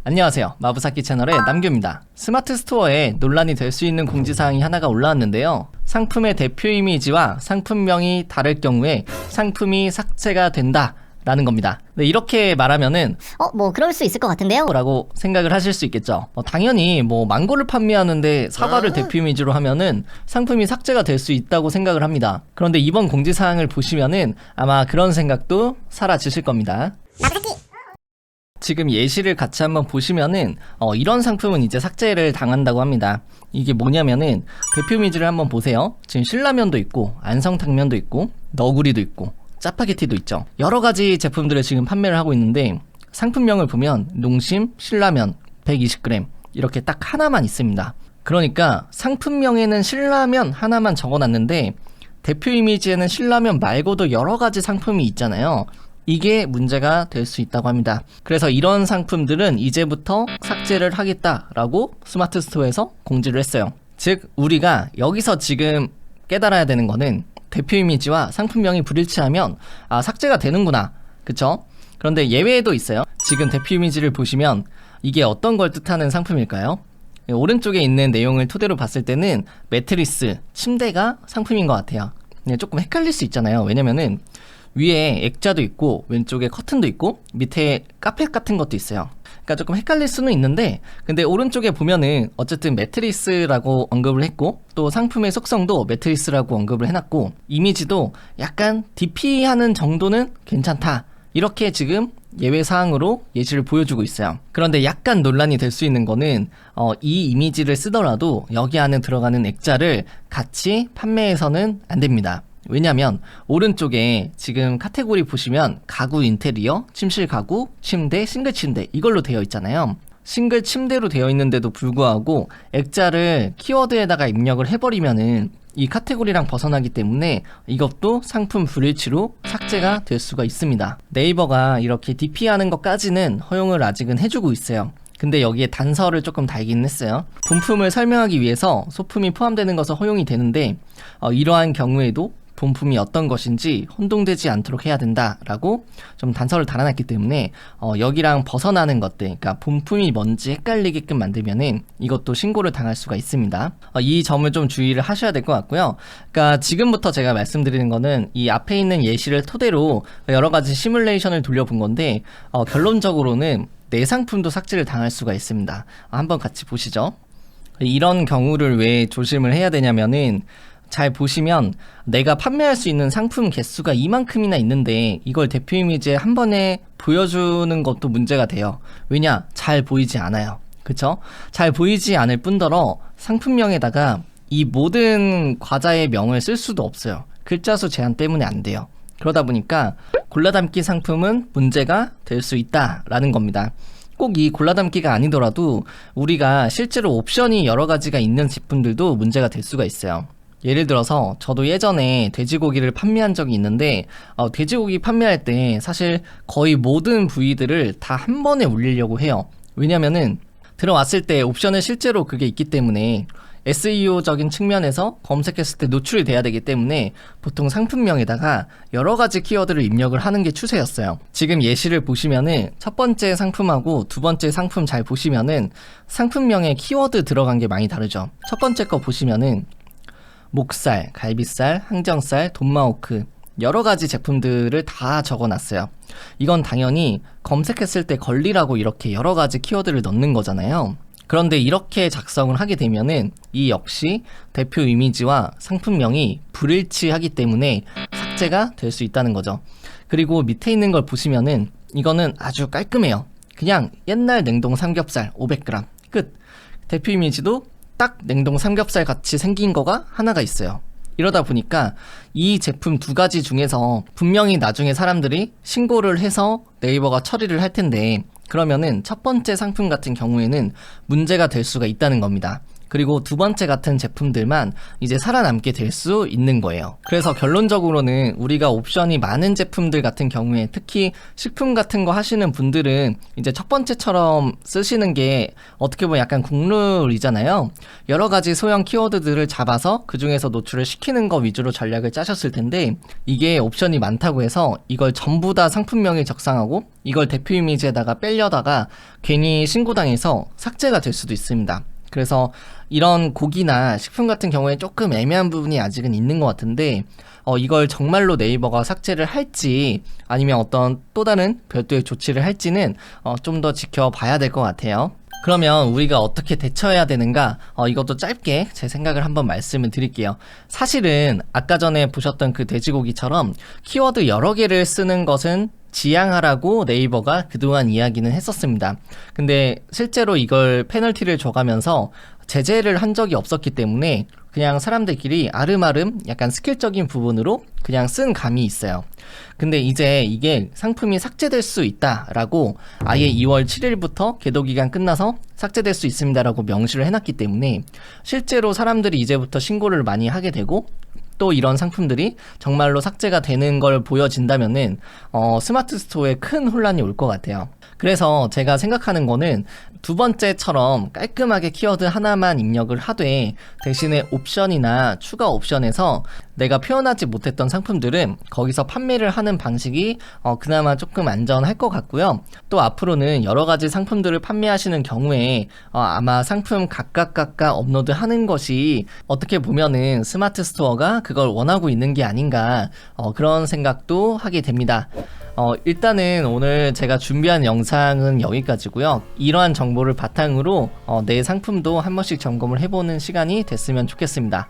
안녕하세요. 마부사키 채널의 남규입니다. 스마트 스토어에 논란이 될 수 있는 공지사항이 하나가 올라왔는데요. 상품의 대표 이미지와 상품명이 다를 경우에 상품이 삭제가 된다 라는 겁니다. 네, 이렇게 말하면은 그럴 수 있을 것 같은데요? 라고 생각을 하실 수 있겠죠. 당연히 망고를 판매하는데 사과를 대표 이미지로 하면은 상품이 삭제가 될 수 있다고 생각을 합니다. 그런데 이번 공지사항을 보시면은 아마 그런 생각도 사라지실 겁니다. 지금 예시를 같이 한번 보시면은 이런 상품은 이제 삭제를 당한다고 합니다. 이게 뭐냐면은 대표 이미지를 한번 보세요. 지금 신라면도 있고 안성탕면도 있고 너구리도 있고 짜파게티도 있죠. 여러 가지 제품들을 지금 판매를 하고 있는데 상품명을 보면 농심 신라면 120g 이렇게 딱 하나만 있습니다. 그러니까 상품명에는 신라면 하나만 적어놨는데 대표 이미지에는 신라면 말고도 여러 가지 상품이 있잖아요. 이게 문제가 될 수 있다고 합니다. 그래서 이런 상품들은 이제부터 삭제를 하겠다라고 스마트 스토어에서 공지를 했어요. 즉 우리가 여기서 지금 깨달아야 되는 거는 대표 이미지와 상품명이 불일치하면 삭제가 되는구나, 그쵸? 그런데 예외도 있어요. 지금 대표 이미지를 보시면 이게 어떤 걸 뜻하는 상품일까요? 오른쪽에 있는 내용을 토대로 봤을 때는 매트리스, 침대가 상품인 것 같아요. 조금 헷갈릴 수 있잖아요. 왜냐면은 위에 액자도 있고 왼쪽에 커튼도 있고 밑에 카펫 같은 것도 있어요. 그러니까 조금 헷갈릴 수는 있는데 근데 오른쪽에 보면은 어쨌든 매트리스라고 언급을 했고 또 상품의 속성도 매트리스라고 언급을 해놨고 이미지도 약간 DP하는 정도는 괜찮다 이렇게 지금 예외사항으로 예시를 보여주고 있어요. 그런데 약간 논란이 될 수 있는 거는 이 이미지를 쓰더라도 여기 안에 들어가는 액자를 같이 판매해서는 안 됩니다. 왜냐면 오른쪽에 지금 카테고리 보시면 가구 인테리어, 침실 가구, 침대, 싱글 침대 이걸로 되어 있잖아요. 싱글 침대로 되어 있는데도 불구하고 액자를 키워드에다가 입력을 해버리면은 이 카테고리랑 벗어나기 때문에 이것도 상품 불일치로 삭제가 될 수가 있습니다. 네이버가 이렇게 DP하는 것까지는 허용을 아직은 해주고 있어요. 근데 여기에 단서를 조금 달기는 했어요. 본품을 설명하기 위해서 소품이 포함되는 것은 허용이 되는데 이러한 경우에도 본품이 어떤 것인지 혼동되지 않도록 해야 된다라고 좀 단서를 달아놨기 때문에 여기랑 벗어나는 것들, 그러니까 본품이 뭔지 헷갈리게끔 만들면은 이것도 신고를 당할 수가 있습니다. 이 점을 좀 주의를 하셔야 될 것 같고요. 그러니까 지금부터 제가 말씀드리는 거는 이 앞에 있는 예시를 토대로 여러 가지 시뮬레이션을 돌려본 건데 결론적으로는 내 상품도 삭제를 당할 수가 있습니다. 한번 같이 보시죠. 이런 경우를 왜 조심을 해야 되냐면은 잘 보시면 내가 판매할 수 있는 상품 개수가 이만큼이나 있는데 이걸 대표 이미지에 한 번에 보여주는 것도 문제가 돼요. 왜냐? 잘 보이지 않아요. 그쵸? 잘 보이지 않을 뿐더러 상품명에다가 이 모든 과자의 명을 쓸 수도 없어요. 글자 수 제한 때문에 안 돼요. 그러다 보니까 골라담기 상품은 문제가 될 수 있다라는 겁니다. 꼭 이 골라담기가 아니더라도 우리가 실제로 옵션이 여러 가지가 있는 제품들도 문제가 될 수가 있어요. 예를 들어서 저도 예전에 돼지고기를 판매한 적이 있는데 돼지고기 판매할 때 사실 거의 모든 부위들을 다 한 번에 올리려고 해요. 왜냐면은 들어왔을 때 옵션에 실제로 그게 있기 때문에 SEO적인 측면에서 검색했을 때 노출이 돼야 되기 때문에 보통 상품명에다가 여러 가지 키워드를 입력을 하는 게 추세였어요. 지금 예시를 보시면은 첫 번째 상품하고 두 번째 상품 잘 보시면은 상품명에 키워드 들어간 게 많이 다르죠. 첫 번째 거 보시면은 목살, 갈비살, 항정살, 돈마호크 여러 가지 제품들을 다 적어놨어요. 이건 당연히 검색했을 때 걸리라고 이렇게 여러 가지 키워드를 넣는 거잖아요. 그런데 이렇게 작성을 하게 되면은 이 역시 대표 이미지와 상품명이 불일치하기 때문에 삭제가 될 수 있다는 거죠. 그리고 밑에 있는 걸 보시면은 이거는 아주 깔끔해요. 그냥 옛날 냉동 삼겹살 500g 끝. 대표 이미지도 딱 냉동 삼겹살 같이 생긴 거가 하나가 있어요. 이러다 보니까 이 제품 두 가지 중에서 분명히 나중에 사람들이 신고를 해서 네이버가 처리를 할 텐데 그러면은 첫 번째 상품 같은 경우에는 문제가 될 수가 있다는 겁니다. 그리고 두 번째 같은 제품들만 이제 살아남게 될 수 있는 거예요. 그래서 결론적으로는 우리가 옵션이 많은 제품들 같은 경우에 특히 식품 같은 거 하시는 분들은 이제 첫 번째처럼 쓰시는 게 어떻게 보면 약간 국룰이잖아요. 여러 가지 소형 키워드들을 잡아서 그 중에서 노출을 시키는 거 위주로 전략을 짜셨을 텐데 이게 옵션이 많다고 해서 이걸 전부 다 상품명에 적상하고 이걸 대표 이미지에다가 빼려다가 괜히 신고당해서 삭제가 될 수도 있습니다. 그래서 이런 고기나 식품 같은 경우에 조금 애매한 부분이 아직은 있는 것 같은데 이걸 정말로 네이버가 삭제를 할지 아니면 어떤 또 다른 별도의 조치를 할지는 좀 더 지켜봐야 될 것 같아요. 그러면 우리가 어떻게 대처해야 되는가? 이것도 짧게 제 생각을 한번 말씀을 드릴게요. 사실은 아까 전에 보셨던 그 돼지고기처럼 키워드 여러 개를 쓰는 것은 지양하라고 네이버가 그동안 이야기는 했었습니다. 근데 실제로 이걸 페널티를 줘가면서 제재를 한 적이 없었기 때문에 그냥 사람들끼리 아름아름 약간 스킬적인 부분으로 그냥 쓴 감이 있어요. 근데 이제 이게 상품이 삭제될 수 있다라고 아예 2월 7일부터 계도 기간 끝나서 삭제될 수 있습니다라고 명시를 해놨기 때문에 실제로 사람들이 이제부터 신고를 많이 하게 되고 또 이런 상품들이 정말로 삭제가 되는 걸 보여진다면은 스마트 스토어에 큰 혼란이 올 것 같아요. 그래서 제가 생각하는 거는 두 번째처럼 깔끔하게 키워드 하나만 입력을 하되 대신에 옵션이나 추가 옵션에서 내가 표현하지 못했던 상품들은 거기서 판매를 하는 방식이 그나마 조금 안전할 것 같고요. 또 앞으로는 여러 가지 상품들을 판매하시는 경우에 아마 상품 각각 업로드하는 것이 어떻게 보면은 스마트 스토어가 그걸 원하고 있는 게 아닌가 그런 생각도 하게 됩니다. 일단은 오늘 제가 준비한 영상은 여기까지고요. 이러한 정보를 바탕으로 내 상품도 한 번씩 점검을 해보는 시간이 됐으면 좋겠습니다.